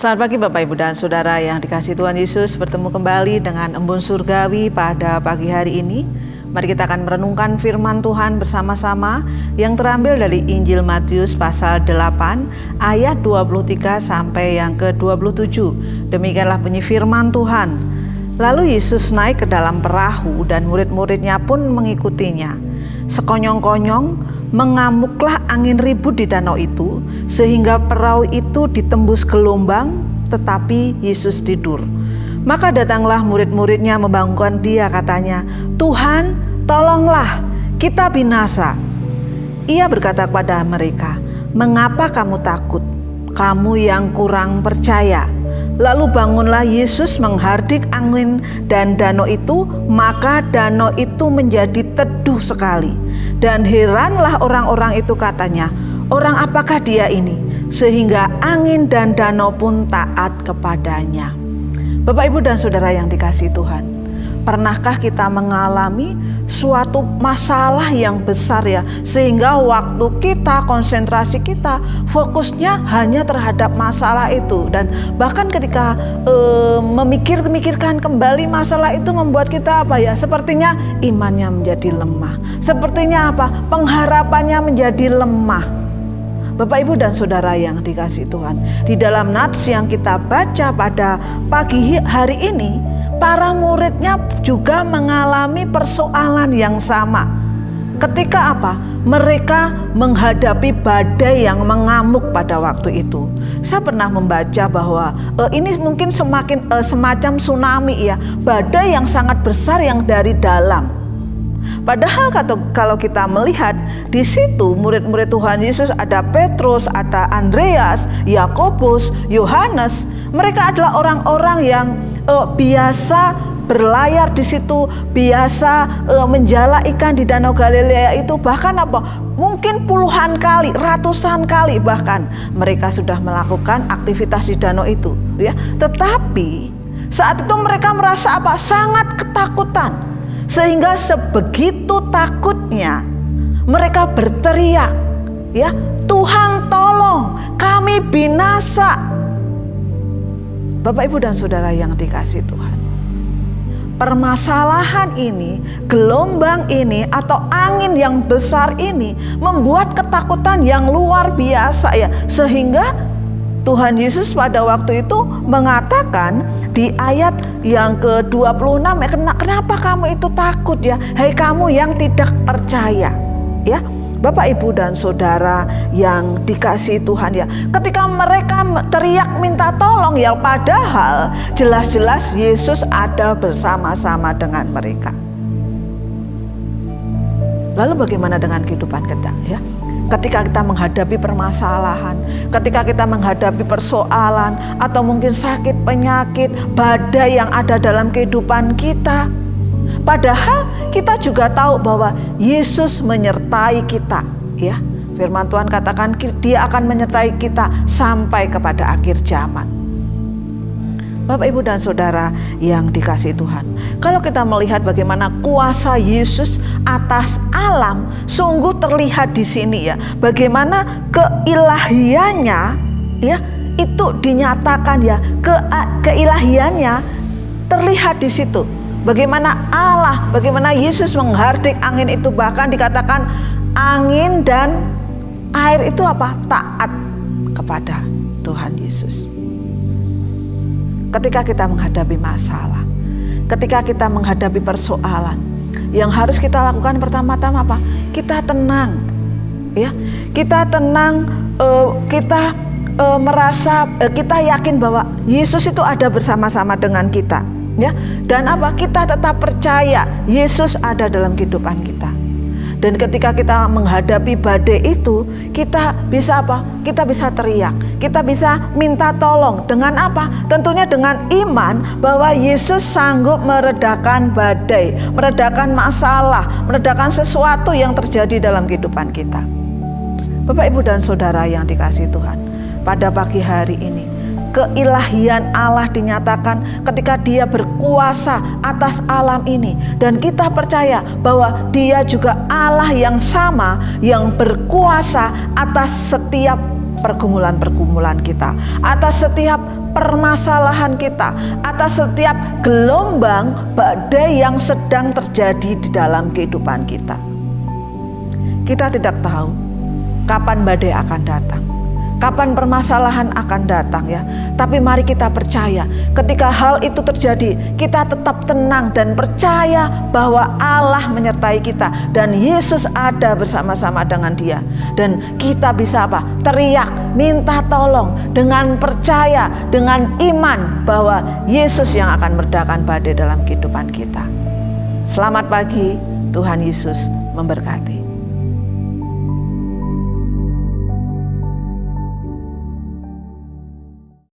Selamat pagi Bapak Ibu dan Saudara yang dikasihi Tuhan Yesus, bertemu kembali dengan Embun Surgawi pada pagi hari ini. Mari kita akan merenungkan firman Tuhan bersama-sama yang terambil dari Injil Matius pasal 8 ayat 23 sampai yang ke-27. Demikianlah bunyi firman Tuhan. Lalu Yesus naik ke dalam perahu dan murid-muridnya pun mengikutinya. Sekonyong-konyong mengamuklah angin ribut di danau itu, sehingga perahu itu ditembus gelombang, tetapi Yesus tidur. Maka datanglah murid-muridnya membangunkan dia, katanya, "Tuhan, tolonglah, kita binasa." Ia berkata kepada mereka, "Mengapa kamu takut, kamu yang kurang percaya?" Lalu bangunlah Yesus menghardik angin dan danau itu, maka danau itu menjadi teduh sekali. Dan heranlah orang-orang itu, katanya, "Orang apakah dia ini, sehingga angin dan danau pun taat kepadanya?" Bapak, Ibu, dan Saudara yang dikasihi Tuhan, pernahkah kita mengalami suatu masalah yang besar ya, sehingga waktu kita, konsentrasi kita, fokusnya hanya terhadap masalah itu, dan bahkan ketika memikirkan kembali masalah itu membuat kita apa ya, sepertinya imannya menjadi lemah, sepertinya apa, pengharapannya menjadi lemah. Bapak, Ibu, dan Saudara yang dikasihi Tuhan, di dalam nats yang kita baca pada pagi hari ini, para muridnya juga mengalami persoalan yang sama. Ketika apa? Mereka menghadapi badai yang mengamuk pada waktu itu. Saya pernah membaca bahwa ini mungkin semacam tsunami ya, badai yang sangat besar yang dari dalam. Padahal kalau kita melihat di situ murid-murid Tuhan Yesus, ada Petrus, ada Andreas, Yakobus, Yohanes, mereka adalah orang-orang yang biasa berlayar di situ, biasa menjala ikan di Danau Galilea itu, bahkan apa? Mungkin puluhan kali, ratusan kali bahkan mereka sudah melakukan aktivitas di danau itu, ya. Tetapi saat itu mereka merasa apa? Sangat ketakutan, sehingga sebegitu takutnya mereka berteriak, ya, "Tuhan, tolong, kami binasa." Bapak, Ibu, dan Saudara yang dikasihi Tuhan, permasalahan ini, gelombang ini, atau angin yang besar ini membuat ketakutan yang luar biasa ya, sehingga Tuhan Yesus pada waktu itu mengatakan di ayat yang ke-26, "Kenapa kamu itu takut ya, hai kamu yang tidak percaya?" Ya, Bapak, Ibu, dan Saudara yang dikasihi Tuhan ya, ketika mereka teriak minta tolong ya, padahal jelas-jelas Yesus ada bersama-sama dengan mereka. Lalu bagaimana dengan kehidupan kita ya? Ketika kita menghadapi permasalahan, ketika kita menghadapi persoalan, atau mungkin sakit, penyakit, badai yang ada dalam kehidupan kita, padahal kita juga tahu bahwa Yesus menyertai kita, ya. Firman Tuhan katakan Dia akan menyertai kita sampai kepada akhir zaman. Bapak, Ibu, dan Saudara yang dikasihi Tuhan, kalau kita melihat bagaimana kuasa Yesus atas alam, sungguh terlihat di sini ya, bagaimana keilahiannya ya itu dinyatakan ya, keilahiannya terlihat di situ. Bagaimana Allah, bagaimana Yesus menghardik angin itu, bahkan dikatakan angin dan air itu apa? Taat kepada Tuhan Yesus. Ketika kita menghadapi masalah, ketika kita menghadapi persoalan, yang harus kita lakukan pertama-tama apa? Kita tenang, ya. Kita tenang, kita merasa, kita yakin bahwa Yesus itu ada bersama-sama dengan kita, ya. Dan apa? Kita tetap percaya Yesus ada dalam kehidupan kita. Dan ketika kita menghadapi badai itu, kita bisa apa? Kita bisa teriak, kita bisa minta tolong. Dengan apa? Tentunya dengan iman bahwa Yesus sanggup meredakan badai, meredakan masalah, meredakan sesuatu yang terjadi dalam kehidupan kita. Bapak, Ibu, dan Saudara yang dikasihi Tuhan, pada pagi hari ini keilahian Allah dinyatakan ketika Dia berkuasa atas alam ini, dan kita percaya bahwa Dia juga Allah yang sama, yang berkuasa atas setiap pergumulan-pergumulan kita, atas setiap permasalahan kita, atas setiap gelombang badai yang sedang terjadi di dalam kehidupan kita. Kita tidak tahu kapan badai akan datang, kapan permasalahan akan datang ya. Tapi mari kita percaya, ketika hal itu terjadi, kita tetap tenang dan percaya bahwa Allah menyertai kita dan Yesus ada bersama-sama dengan Dia. Dan kita bisa apa? Teriak, minta tolong dengan percaya, dengan iman bahwa Yesus yang akan meredakan badai dalam kehidupan kita. Selamat pagi, Tuhan Yesus memberkati.